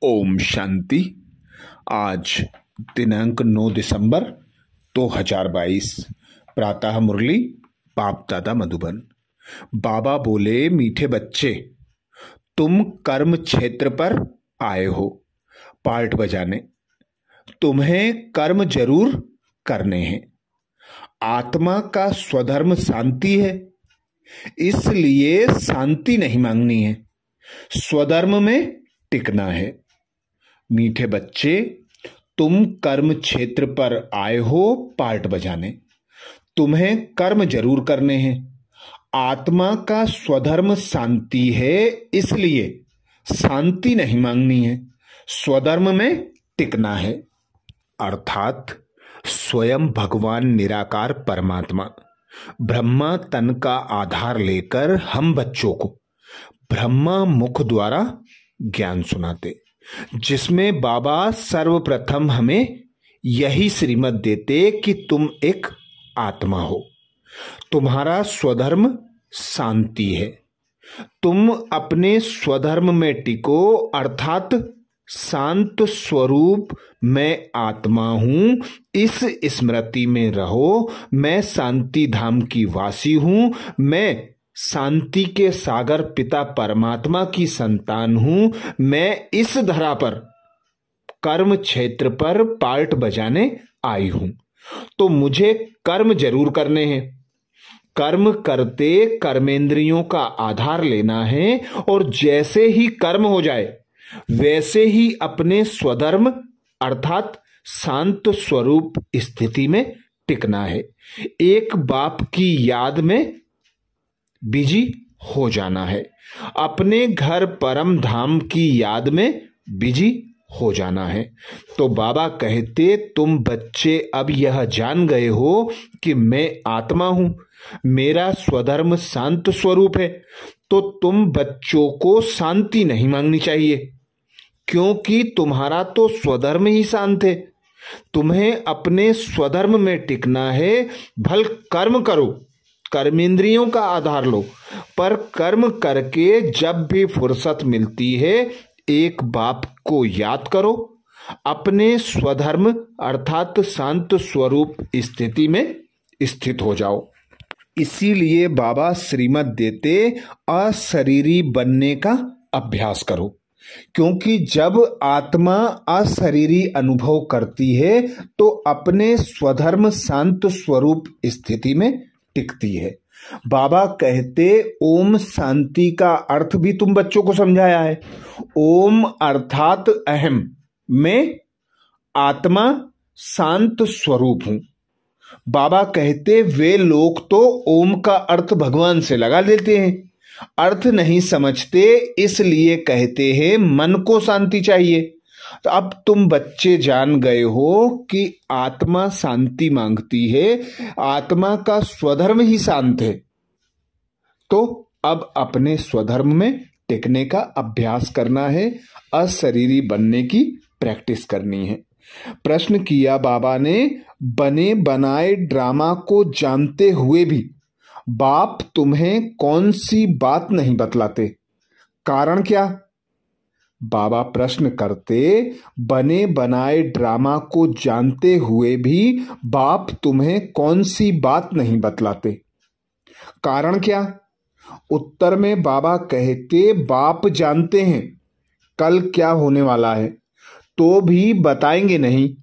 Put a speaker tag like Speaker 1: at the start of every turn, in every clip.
Speaker 1: ओम शांति। आज दिनांक 9 दिसंबर 2022 प्रातः मुरली बाप दादा मधुबन। बाबा बोले, मीठे बच्चे, तुम कर्म क्षेत्र पर आए हो पार्ट बजाने। तुम्हें कर्म जरूर करने हैं। आत्मा का स्वधर्म शांति है, इसलिए शांति नहीं मांगनी है, स्वधर्म में टिकना है। मीठे बच्चे, तुम कर्म क्षेत्र पर आए हो पार्ट बजाने। तुम्हें कर्म जरूर करने हैं। आत्मा का स्वधर्म शांति है, इसलिए शांति नहीं मांगनी है, स्वधर्म में टिकना है। अर्थात स्वयं भगवान निराकार परमात्मा ब्रह्मा तन का आधार लेकर हम बच्चों को ब्रह्मा मुख द्वारा ज्ञान सुनाते, जिसमें बाबा सर्वप्रथम हमें यही श्रीमत देते कि तुम एक आत्मा हो, तुम्हारा स्वधर्म शांति है, तुम अपने स्वधर्म में टिको। अर्थात शांत स्वरूप मैं आत्मा हूं, इस स्मृति में रहो। मैं शांति धाम की वासी हूं, मैं शांति के सागर पिता परमात्मा की संतान हूं। मैं इस धरा पर कर्म क्षेत्र पर पार्ट बजाने आई हूं, तो मुझे कर्म जरूर करने हैं। कर्म करते कर्मेंद्रियों का आधार लेना है, और जैसे ही कर्म हो जाए वैसे ही अपने स्वधर्म अर्थात शांत स्वरूप स्थिति में टिकना है। एक बाप की याद में बिजी हो जाना है, अपने घर परम धाम की याद में बिजी हो जाना है। तो बाबा कहते, तुम बच्चे अब यह जान गए हो कि मैं आत्मा हूं, मेरा स्वधर्म शांत स्वरूप है, तो तुम बच्चों को शांति नहीं मांगनी चाहिए, क्योंकि तुम्हारा तो स्वधर्म ही शांत है। तुम्हें अपने स्वधर्म में टिकना है। भल कर्म करो, कर्मेंद्रियों का आधार लो, पर कर्म करके जब भी फुर्सत मिलती है एक बाप को याद करो, अपने स्वधर्म अर्थात शांत स्वरूप स्थिति में स्थित हो जाओ। इसीलिए बाबा श्रीमत देते, अशरीरी बनने का अभ्यास करो, क्योंकि जब आत्मा अशरीरी अनुभव करती है तो अपने स्वधर्म शांत स्वरूप स्थिति में टिकती है। बाबा कहते, ओम शांति का अर्थ भी तुम बच्चों को समझाया है। ओम अर्थात अहम, मैं आत्मा शांत स्वरूप हूं। बाबा कहते, वे लोग तो ओम का अर्थ भगवान से लगा देते हैं, अर्थ नहीं समझते, इसलिए कहते हैं मन को शांति चाहिए। तो अब तुम बच्चे जान गए हो कि आत्मा शांति मांगती है, आत्मा का स्वधर्म ही शांत है, तो अब अपने स्वधर्म में टिकने का अभ्यास करना है, अशरीरी बनने की प्रैक्टिस करनी है। प्रश्न किया बाबा ने, बने बनाए ड्रामा को जानते हुए भी बाप तुम्हें कौन सी बात नहीं बतलाते, कारण क्या? बाबा प्रश्न करते, बने बनाए ड्रामा को जानते हुए भी बाप तुम्हें कौन सी बात नहीं बतलाते, कारण क्या? उत्तर में बाबा कहते, बाप जानते हैं कल क्या होने वाला है, तो भी बताएंगे नहीं।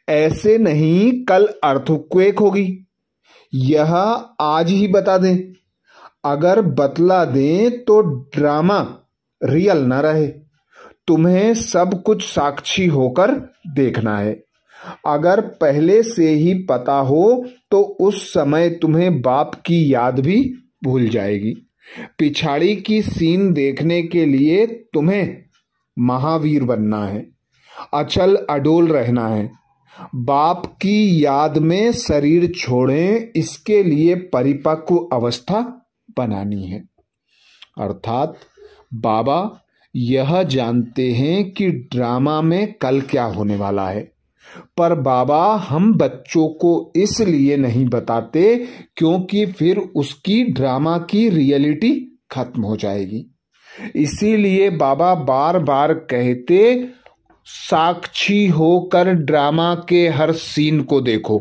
Speaker 1: ऐसे नहीं कल अर्थक्वेक होगी, यह आज ही बता दें। अगर बतला दें तो ड्रामा रियल न रहे, तुम्हें सब कुछ साक्षी होकर देखना है। अगर पहले से ही पता हो तो उस समय तुम्हें बाप की याद भी भूल जाएगी। पिछाड़ी की सीन देखने के लिए तुम्हें महावीर बनना है, अचल अडोल रहना है, बाप की याद में शरीर छोड़ें, इसके लिए परिपक्व अवस्था बनानी है। अर्थात बाबा यह जानते हैं कि ड्रामा में कल क्या होने वाला है, पर बाबा हम बच्चों को इसलिए नहीं बताते क्योंकि फिर उसकी ड्रामा की रियलिटी खत्म हो जाएगी। इसीलिए बाबा बार बार कहते, साक्षी होकर ड्रामा के हर सीन को देखो।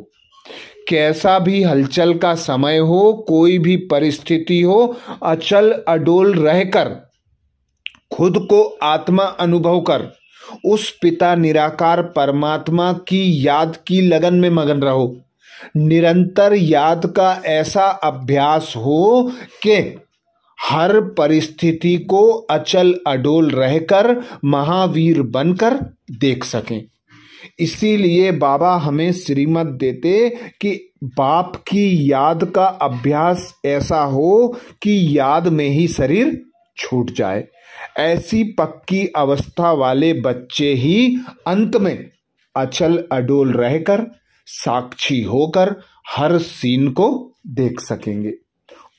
Speaker 1: कैसा भी हलचल का समय हो, कोई भी परिस्थिति हो, अचल अडोल रहकर खुद को आत्मा अनुभव कर उस पिता निराकार परमात्मा की याद की लगन में मगन रहो। निरंतर याद का ऐसा अभ्यास हो कि हर परिस्थिति को अचल अडोल रहकर महावीर बनकर देख सकें। इसीलिए बाबा हमें श्रीमत देते कि बाप की याद का अभ्यास ऐसा हो कि याद में ही शरीर छूट जाए। ऐसी पक्की अवस्था वाले बच्चे ही अंत में अचल अडोल रहकर साक्षी होकर हर सीन को देख सकेंगे।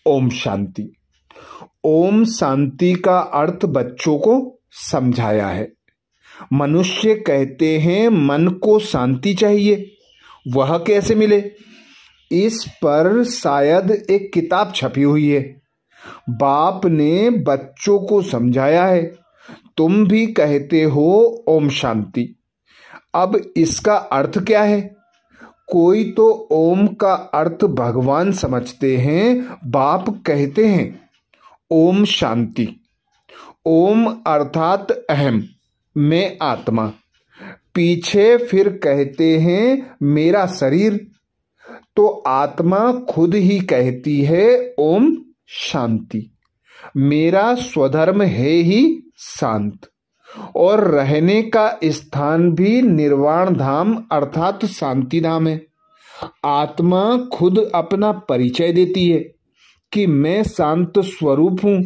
Speaker 1: ओम शांति। ओम शांति का अर्थ बच्चों को समझाया है। मनुष्य कहते हैं मन को शांति चाहिए, वह कैसे मिले? इस पर शायद एक किताब छपी हुई है। बाप ने बच्चों को समझाया है। तुम भी कहते हो ओम शांति। अब इसका अर्थ क्या है? कोई तो ओम का अर्थ भगवान समझते हैं। बाप कहते हैं ओम शांति। ओम अर्थात अहम, मैं आत्मा। पीछे फिर कहते हैं मेरा शरीर। तो आत्मा खुद ही कहती है ओम शांति। मेरा स्वधर्म है ही शांत, और रहने का स्थान भी निर्वाण धाम अर्थात शांति धाम है। आत्मा खुद अपना परिचय देती है कि मैं शांत स्वरूप हूं।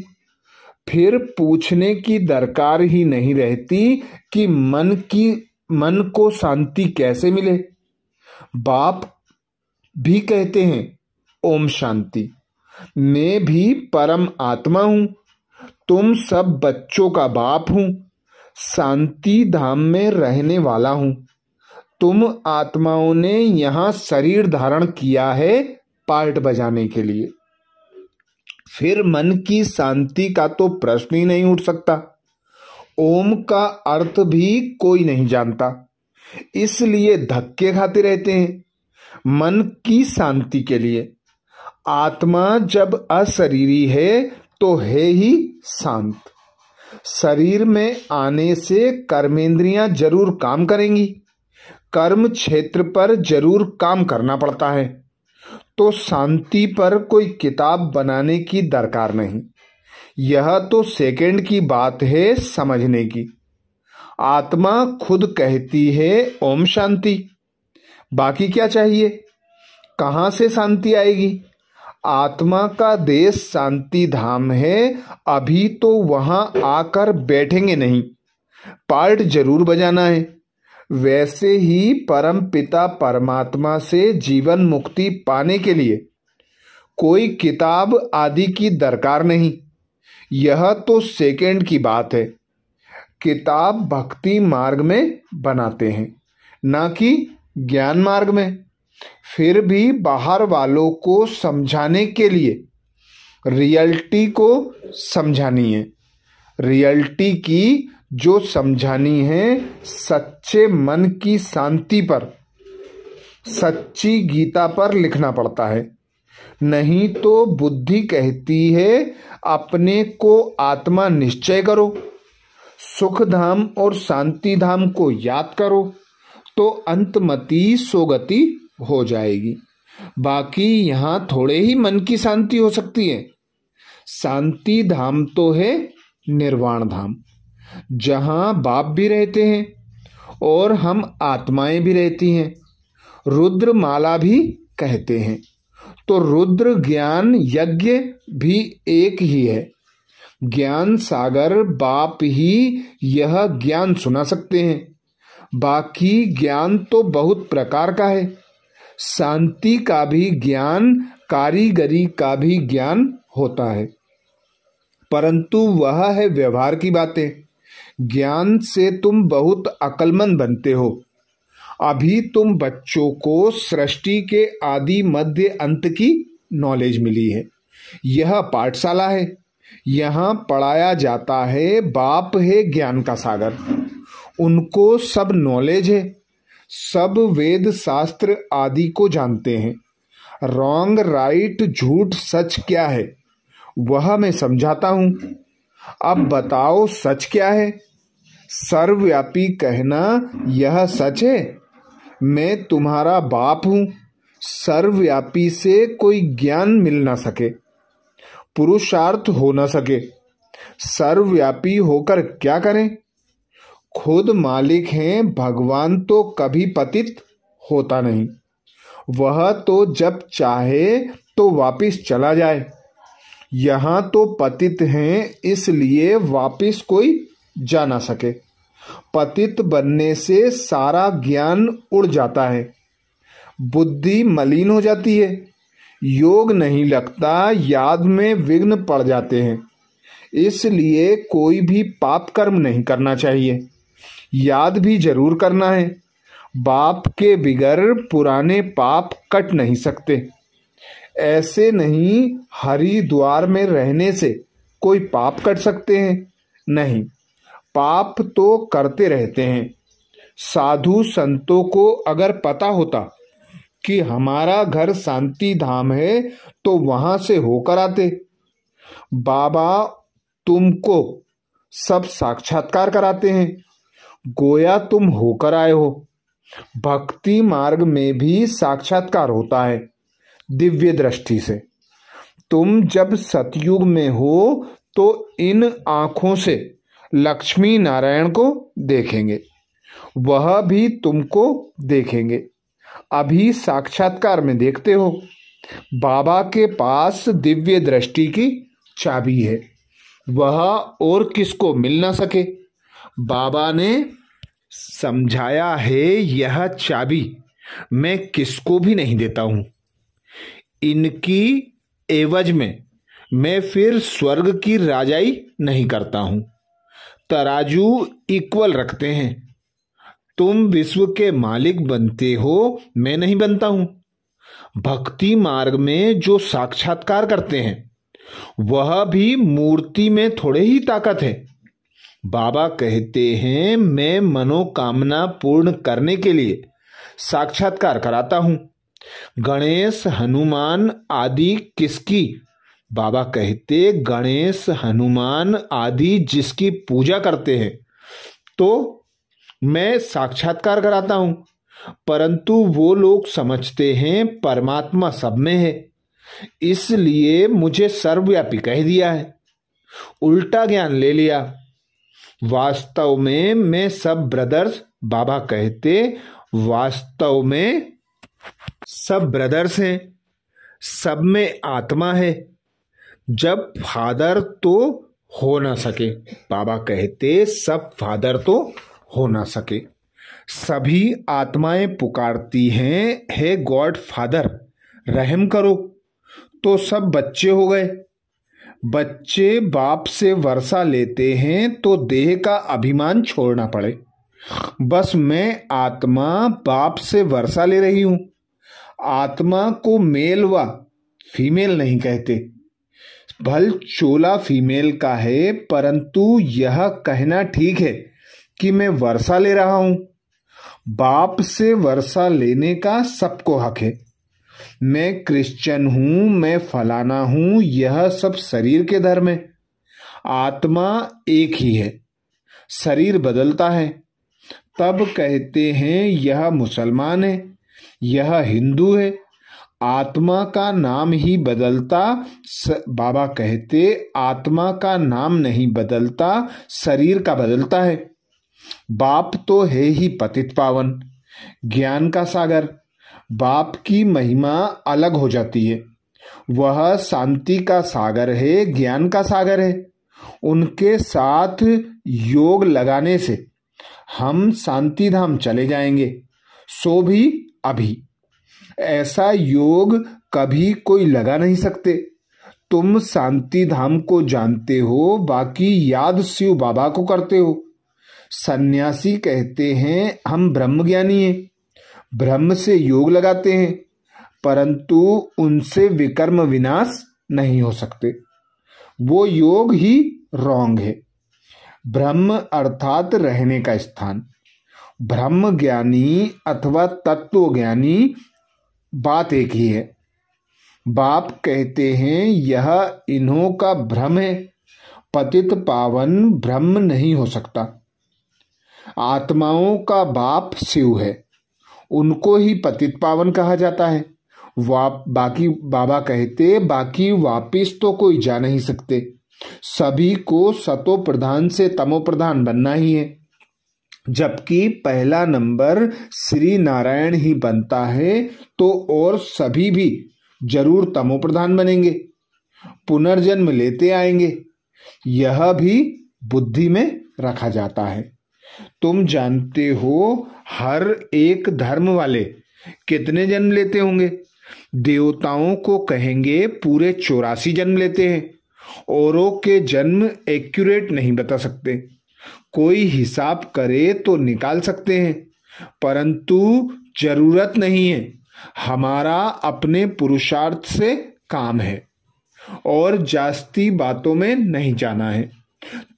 Speaker 1: फिर पूछने की दरकार ही नहीं रहती कि मन को शांति कैसे मिले। बाप भी कहते हैं ओम शांति। मैं भी परम आत्मा हूं। तुम सब बच्चों का बाप हूं। शांति धाम में रहने वाला हूं। तुम आत्माओं ने यहां शरीर धारण किया है पार्ट बजाने के लिए। फिर मन की शांति का तो प्रश्न ही नहीं उठ सकता। ओम का अर्थ भी कोई नहीं जानता, इसलिए धक्के खाते रहते हैं मन की शांति के लिए। आत्मा जब अशरीरी है तो है ही शांत। शरीर में आने से कर्मेंद्रियां जरूर काम करेंगी, कर्म क्षेत्र पर जरूर काम करना पड़ता है। तो शांति पर कोई किताब बनाने की दरकार नहीं। यह तो सेकंड की बात है समझने की। आत्मा खुद कहती है ओम शांति। बाकी क्या चाहिए? कहां से शांति आएगी? आत्मा का देश शांति धाम है। अभी तो वहां आकर बैठेंगे नहीं, पार्ट जरूर बजाना है। वैसे ही परम पिता परमात्मा से जीवन मुक्ति पाने के लिए कोई किताब आदि की दरकार नहीं। यह तो सेकंड की बात है। किताब भक्ति मार्ग में बनाते हैं, ना कि ज्ञान मार्ग में। फिर भी बाहर वालों को समझाने के लिए रियलिटी को समझानी है। रियलिटी की जो समझानी है सच्चे मन की शांति पर, सच्ची गीता पर लिखना पड़ता है। नहीं तो बुद्धि कहती है अपने को आत्मा निश्चय करो, सुख धाम और शांति धाम को याद करो, तो अंतमति सोगति हो जाएगी। बाकी यहां थोड़े ही मन की शांति हो सकती है। शांति धाम तो है निर्वाण धाम, जहां बाप भी रहते हैं और हम आत्माएं भी रहती हैं। रुद्र माला भी कहते हैं। तो रुद्र ज्ञान यज्ञ भी एक ही है। ज्ञान सागर बाप ही यह ज्ञान सुना सकते हैं। बाकी ज्ञान तो बहुत प्रकार का है। शांति का भी ज्ञान, कारीगरी का भी ज्ञान होता है, परंतु वह है व्यवहार की बातें। ज्ञान से तुम बहुत अक्लमंद बनते हो। अभी तुम बच्चों को सृष्टि के आदि मध्य अंत की नॉलेज मिली है। यह पाठशाला है। यहाँ पढ़ाया जाता है बाप है ज्ञान का सागर, उनको सब नॉलेज है, सब वेद शास्त्र आदि को जानते हैं। रॉन्ग राइट झूठ सच क्या है वह मैं समझाता हूँ। अब बताओ सच क्या है? सर्वव्यापी कहना यह सच है। मैं तुम्हारा बाप हूँ। सर्वव्यापी से कोई ज्ञान मिल ना सके, पुरुषार्थ हो न सके। सर्वव्यापी होकर क्या करें? खुद मालिक हैं भगवान, तो कभी पतित होता नहीं। वह तो जब चाहे तो वापिस चला जाए। यहाँ तो पतित हैं, इसलिए वापिस कोई जा ना सके। पतित बनने से सारा ज्ञान उड़ जाता है, बुद्धि मलिन हो जाती है, योग नहीं लगता, याद में विघ्न पड़ जाते हैं। इसलिए कोई भी पाप कर्म नहीं करना चाहिए, याद भी जरूर करना है। बाप के बिगर पुराने पाप कट नहीं सकते। ऐसे नहीं हरिद्वार में रहने से कोई पाप कट सकते हैं, नहीं, पाप तो करते रहते हैं। साधु संतों को अगर पता होता कि हमारा घर शांति धाम है तो वहां से होकर आते। बाबा तुमको सब साक्षात्कार कराते हैं, गोया तुम होकर आए हो। भक्ति मार्ग में भी साक्षात्कार होता है दिव्य दृष्टि से। तुम जब सतयुग में हो तो इन आँखों से लक्ष्मी नारायण को देखेंगे, वह भी तुमको देखेंगे। अभी साक्षात्कार में देखते हो। बाबा के पास दिव्य दृष्टि की चाबी है, वह और किसको मिल ना सके। बाबा ने समझाया है यह चाबी मैं किसको भी नहीं देता हूं। इनकी एवज में मैं फिर स्वर्ग की राजाई नहीं करता हूं। तराजू इक्वल रखते हैं। तुम विश्व के मालिक बनते हो, मैं नहीं बनता हूं। भक्ति मार्ग में जो साक्षात्कार करते हैं वह भी मूर्ति में थोड़े ही ताकत है। बाबा कहते हैं मैं मनोकामना पूर्ण करने के लिए साक्षात्कार कराता हूं। गणेश हनुमान आदि किसकी? बाबा कहते गणेश हनुमान आदि जिसकी पूजा करते हैं तो मैं साक्षात्कार कराता हूं। परंतु वो लोग समझते हैं परमात्मा सब में है, इसलिए मुझे सर्वव्यापी कह दिया है, उल्टा ज्ञान ले लिया। वास्तव में मैं सब ब्रदर्स, बाबा कहते वास्तव में सब ब्रदर्स हैं, सब में आत्मा है। जब फादर तो हो ना सके, बाबा कहते सब फादर तो हो ना सके। सभी आत्माएं पुकारती हैं, हे गॉड फादर रहम करो, तो सब बच्चे हो गए। बच्चे बाप से वर्षा लेते हैं तो देह का अभिमान छोड़ना पड़े। बस मैं आत्मा बाप से वर्षा ले रही हूं। आत्मा को मेल व फीमेल नहीं कहते, भल चोला फीमेल का है, परंतु यह कहना ठीक है कि मैं वर्षा ले रहा हूं। बाप से वर्षा लेने का सबको हक है। मैं क्रिश्चियन हूं, मैं फलाना हूं, यह सब शरीर के धर्म है। आत्मा एक ही है, शरीर बदलता है। तब कहते हैं यह मुसलमान है, यह हिंदू है। आत्मा का नाम ही बदलता, बाबा कहते आत्मा का नाम नहीं बदलता, शरीर का बदलता है। बाप तो है ही पतित पावन, ज्ञान का सागर। बाप की महिमा अलग हो जाती है। वह शांति का सागर है, ज्ञान का सागर है। उनके साथ योग लगाने से हम शांति धाम चले जाएंगे, सो भी अभी। ऐसा योग कभी कोई लगा नहीं सकते। तुम शांति धाम को जानते हो, बाकी याद शिव बाबा को करते हो। सन्यासी कहते हैं हम ब्रह्मज्ञानी हैं, ब्रह्म से योग लगाते हैं, परंतु उनसे विकर्म विनाश नहीं हो सकते। वो योग ही रॉन्ग है। ब्रह्म अर्थात रहने का स्थान। ब्रह्म ज्ञानी अथवा तत्व ज्ञानी बात एक ही है। बाप कहते हैं यह इन्हों का भ्रम है, पतित पावन ब्रह्म नहीं हो सकता। आत्माओं का बाप शिव है, उनको ही पतित पावन कहा जाता है। बाकी बाबा कहते बाकी वापिस तो कोई जा नहीं सकते, सभी को सतो प्रधान से तमो प्रधान बनना ही है। जबकि पहला नंबर श्री नारायण ही बनता है तो और सभी भी जरूर तमो प्रधान बनेंगे, पुनर्जन्म लेते आएंगे। यह भी बुद्धि में रखा जाता है। तुम जानते हो हर एक धर्म वाले कितने जन्म लेते होंगे? देवताओं को कहेंगे पूरे 84 जन्म लेते हैं। औरों के जन्म एक्यूरेट नहीं बता सकते, कोई हिसाब करे तो निकाल सकते हैं, परंतु जरूरत नहीं है। हमारा अपने पुरुषार्थ से काम है और जास्ती बातों में नहीं जाना है।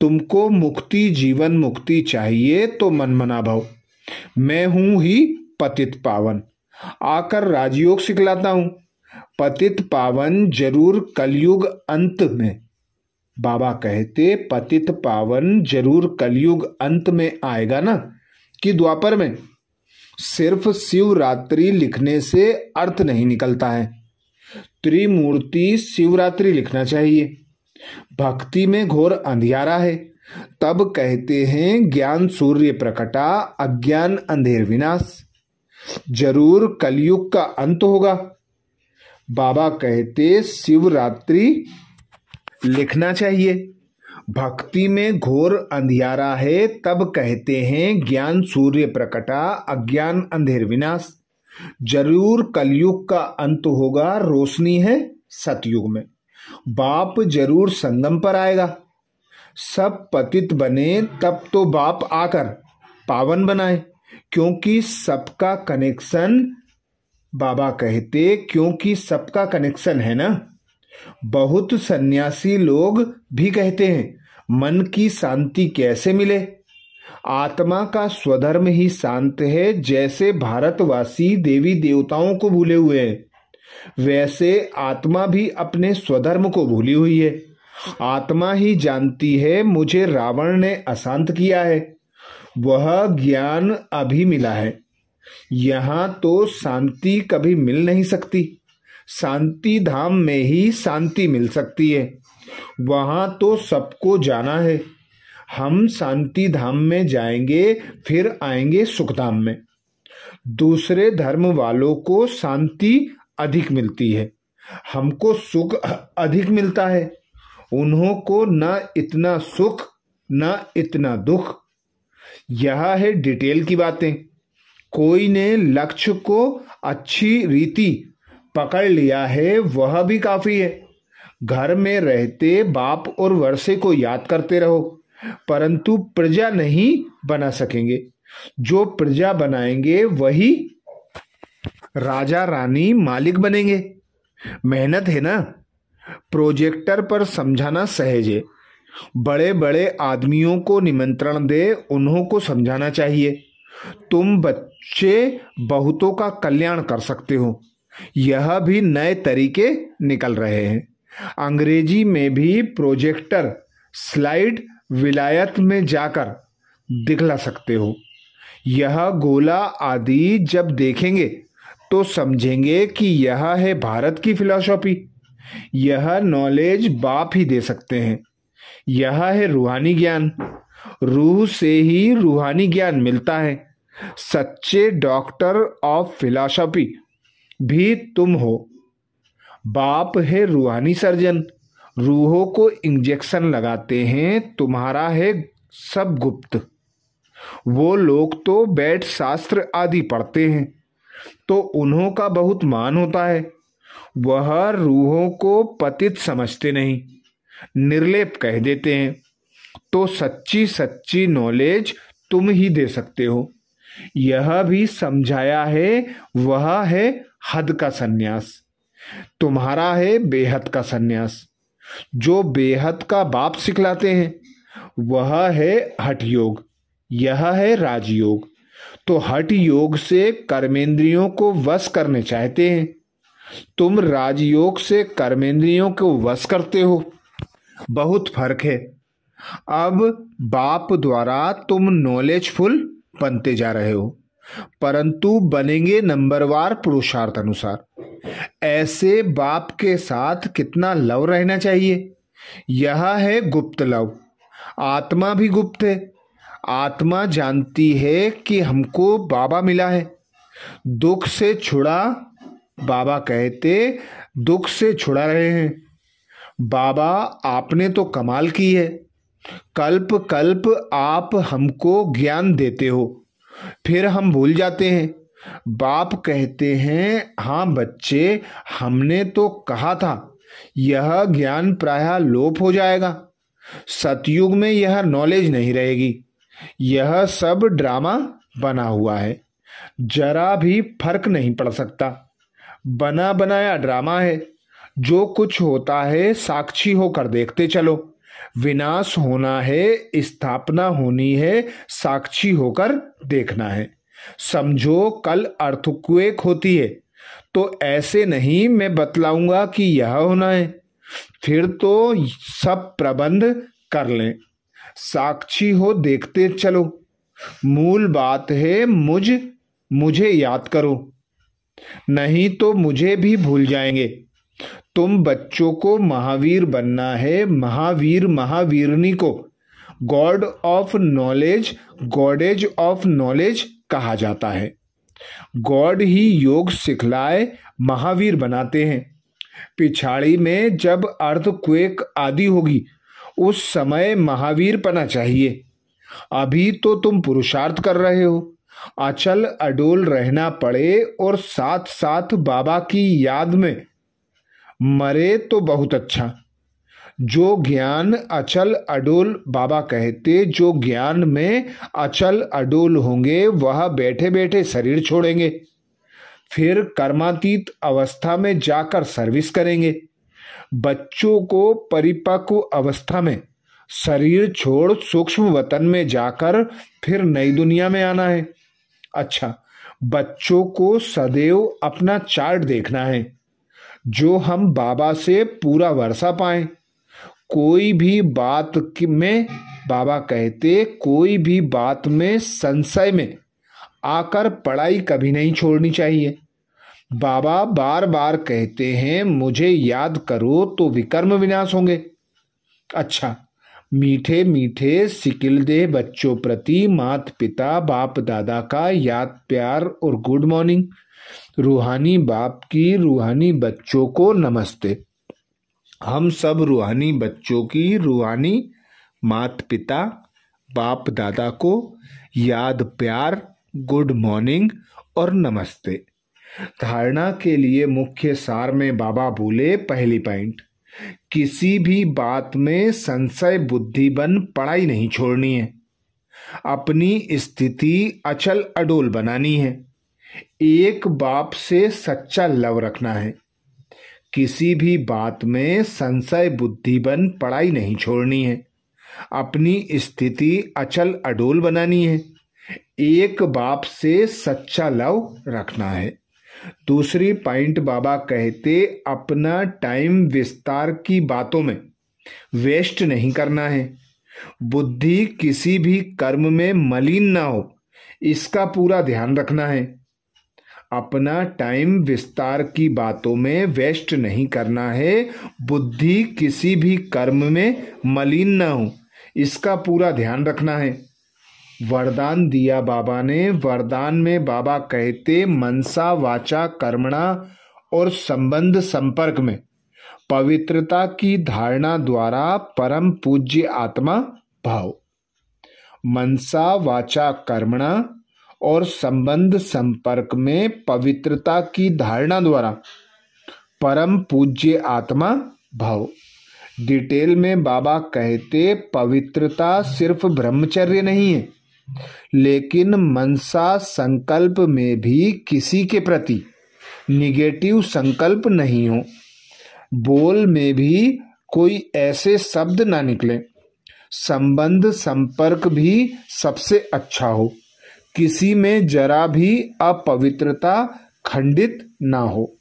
Speaker 1: तुमको मुक्ति, जीवन मुक्ति चाहिए तो मनमना भव। मैं हूं ही पतित पावन, आकर राजयोग सिखलाता हूं। पतित पावन जरूर कलयुग अंत में, बाबा कहते पतित पावन जरूर कलयुग अंत में आएगा ना, कि द्वापर में। सिर्फ शिवरात्रि लिखने से अर्थ नहीं निकलता है, त्रिमूर्ति शिवरात्रि लिखना चाहिए। भक्ति में घोर अंधियारा है, तब कहते हैं ज्ञान सूर्य प्रकटा, अज्ञान अंधेर विनाश। जरूर कलयुग का अंत होगा। बाबा कहते शिवरात्रि लिखना चाहिए। भक्ति में घोर अंधियारा है, तब कहते हैं ज्ञान सूर्य प्रकटा, अज्ञान अंधेर विनाश। जरूर कलयुग का अंत होगा, रोशनी है सतयुग में। बाप जरूर संगम पर आएगा। सब पतित बने तब तो बाप आकर पावन बनाए, क्योंकि सबका कनेक्शन, बाबा कहते क्योंकि सबका कनेक्शन है ना। बहुत सन्यासी लोग भी कहते हैं मन की शांति कैसे मिले? आत्मा का स्वधर्म ही शांत है। जैसे भारतवासी देवी देवताओं को भूले हुए हैं, वैसे आत्मा भी अपने स्वधर्म को भूली हुई है। आत्मा ही जानती है मुझे रावण ने अशांत किया है, वह ज्ञान अभी मिला है। यहां तो शांति कभी मिल नहीं सकती, शांति धाम में ही शांति मिल सकती है। वहां तो सबको जाना है। हम शांति धाम में जाएंगे, फिर आएंगे सुखधाम में। दूसरे धर्म वालों को शांति अधिक मिलती है, हमको सुख अधिक मिलता है। उन्हों को न इतना सुख न इतना दुख। यह है डिटेल की बातें। कोई ने लक्ष्य को अच्छी रीति पकड़ लिया है, वह भी काफी है। घर में रहते बाप और वर्षे को याद करते रहो, परंतु प्रजा नहीं बना सकेंगे। जो प्रजा बनाएंगे वही राजा रानी मालिक बनेंगे। मेहनत है ना। प्रोजेक्टर पर समझाना सहज है। बड़े बड़े आदमियों को निमंत्रण दे, उन्हों को समझाना चाहिए। तुम बच्चे बहुतों का कल्याण कर सकते हो। यह भी नए तरीके निकल रहे हैं। अंग्रेजी में भी प्रोजेक्टर स्लाइड विलायत में जाकर दिखला सकते हो। यह गोला आदि जब देखेंगे तो समझेंगे कि यह है भारत की फिलॉसफी। यह नॉलेज बाप ही दे सकते हैं। यह है रूहानी ज्ञान। रूह से ही रूहानी ज्ञान मिलता है। सच्चे डॉक्टर ऑफ फिलॉसफी भी तुम हो। बाप है रूहानी सर्जन। रूहों को इंजेक्शन लगाते हैं। तुम्हारा है सब गुप्त। वो लोग तो बैठ शास्त्र आदि पढ़ते हैं तो उन्हों का बहुत मान होता है। वह रूहों को पतित समझते नहीं, निर्लेप कह देते हैं। तो सच्ची सच्ची नॉलेज तुम ही दे सकते हो। यह भी समझाया है, वह है हद का सन्यास। तुम्हारा है बेहद का सन्यास। जो बेहद का बाप सिखलाते हैं वह है हठ योग, यह है राजयोग। तो हठ योग से कर्मेंद्रियों को वश करने चाहते हैं, तुम राजयोग से कर्मेंद्रियों को वश करते हो, बहुत फर्क है। अब बाप द्वारा तुम नॉलेजफुल बनते जा रहे हो, परंतु बनेंगे नंबरवार पुरुषार्थ अनुसार। ऐसे बाप के साथ कितना लव रहना चाहिए, यह है गुप्त लव। आत्मा भी गुप्त है। आत्मा जानती है कि हमको बाबा मिला है, दुख से छुड़ा। बाबा कहते दुख से छुड़ा रहे हैं। बाबा आपने तो कमाल की है, कल्प कल्प आप हमको ज्ञान देते हो, फिर हम भूल जाते हैं। बाप कहते हैं हाँ बच्चे, हमने तो कहा था यह ज्ञान प्रायः लोप हो जाएगा, सतयुग में यह नॉलेज नहीं रहेगी, यह सब ड्रामा बना हुआ है, जरा भी फर्क नहीं पड़ सकता, बना बनाया ड्रामा है। जो कुछ होता है साक्षी होकर देखते चलो, विनाश होना है, स्थापना होनी है, साक्षी होकर देखना है। समझो कल अर्थक्वेक होती है तो ऐसे नहीं मैं बतलाऊंगा कि यह होना है, फिर तो सब प्रबंध कर लें, साक्षी हो देखते चलो। मूल बात है मुझे याद करो, नहीं तो मुझे भी भूल जाएंगे। तुम बच्चों को महावीर बनना है, महावीर महावीरनी को God of knowledge, goddess of knowledge कहा जाता है। गॉड ही योग सिखलाए महावीर बनाते हैं। पिछाड़ी में जब अर्थक्वेक आदि होगी उस समय महावीर पना चाहिए। अभी तो तुम पुरुषार्थ कर रहे हो, अचल अडोल रहना पड़े और साथ साथ बाबा की याद में मरे तो बहुत अच्छा। जो ज्ञान अचल अडोल, बाबा कहते जो ज्ञान में अचल अडोल होंगे वह बैठे बैठे शरीर छोड़ेंगे, फिर कर्मातीत अवस्था में जाकर सर्विस करेंगे। बच्चों को परिपक्व अवस्था में शरीर छोड़ सूक्ष्म वतन में जाकर फिर नई दुनिया में आना है। अच्छा, बच्चों को सदैव अपना चार्ट देखना है, जो हम बाबा से पूरा वर्षा पाएं। कोई भी बात में, बाबा कहते कोई भी बात में संशय में आकर पढ़ाई कभी नहीं छोड़नी चाहिए। बाबा बार बार कहते हैं मुझे याद करो तो विकर्म विनाश होंगे। अच्छा, मीठे मीठे सिकिलदेह बच्चों प्रति माता पिता बाप दादा का याद प्यार और गुड मॉर्निंग। रूहानी बाप की रूहानी बच्चों को नमस्ते। हम सब रूहानी बच्चों की रूहानी माता पिता बाप दादा को याद प्यार गुड मॉर्निंग और नमस्ते। धारणा के लिए मुख्य सार में बाबा बोले, पहली पॉइंट, किसी भी बात में संशय बुद्धि बन पढ़ाई नहीं छोड़नी है, अपनी स्थिति अचल अडोल बनानी है, एक बाप से सच्चा लव रखना है। किसी भी बात में संशय बुद्धि बन पढ़ाई नहीं छोड़नी है, अपनी स्थिति अचल अडोल बनानी है, एक बाप से सच्चा लव रखना है। दूसरी पॉइंट बाबा कहते अपना टाइम विस्तार की बातों में वेस्ट नहीं करना है, बुद्धि किसी भी कर्म में मलिन ना हो इसका पूरा ध्यान रखना है। अपना टाइम विस्तार की बातों में वेस्ट नहीं करना है, बुद्धि किसी भी कर्म में मलिन ना हो इसका पूरा ध्यान रखना है। वरदान दिया बाबा ने, वरदान में बाबा कहते मनसा वाचा कर्मणा और संबंध संपर्क में पवित्रता की धारणा द्वारा परम पूज्य आत्मा भाव। मनसा वाचा कर्मणा और संबंध संपर्क में पवित्रता की धारणा द्वारा परम पूज्य आत्मा भाव। डिटेल में बाबा कहते पवित्रता सिर्फ ब्रह्मचर्य नहीं है, लेकिन मनसा संकल्प में भी किसी के प्रति निगेटिव संकल्प नहीं हो, बोल में भी कोई ऐसे शब्द ना निकले, संबंध संपर्क भी सबसे अच्छा हो, किसी में जरा भी अपवित्रता खंडित ना हो,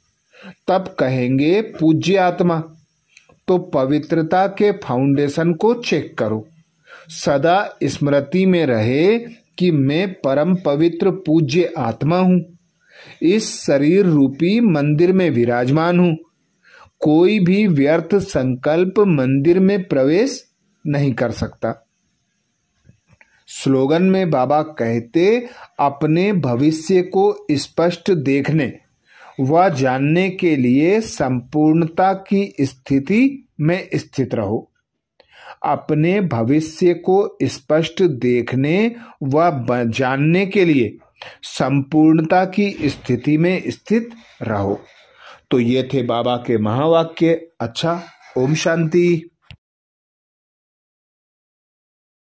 Speaker 1: तब कहेंगे पूज्य आत्मा। तो पवित्रता के फाउंडेशन को चेक करो, सदा स्मृति में रहे कि मैं परम पवित्र पूज्य आत्मा हूं, इस शरीर रूपी मंदिर में विराजमान हूं। कोई भी व्यर्थ संकल्प मंदिर में प्रवेश नहीं कर सकता। स्लोगन में बाबा कहते, अपने भविष्य को स्पष्ट देखने व जानने के लिए संपूर्णता की स्थिति में स्थित रहो। अपने भविष्य को स्पष्ट देखने व जानने के लिए संपूर्णता की स्थिति में स्थित रहो। तो ये थे बाबा के महावाक्य। अच्छा, ओम शांति।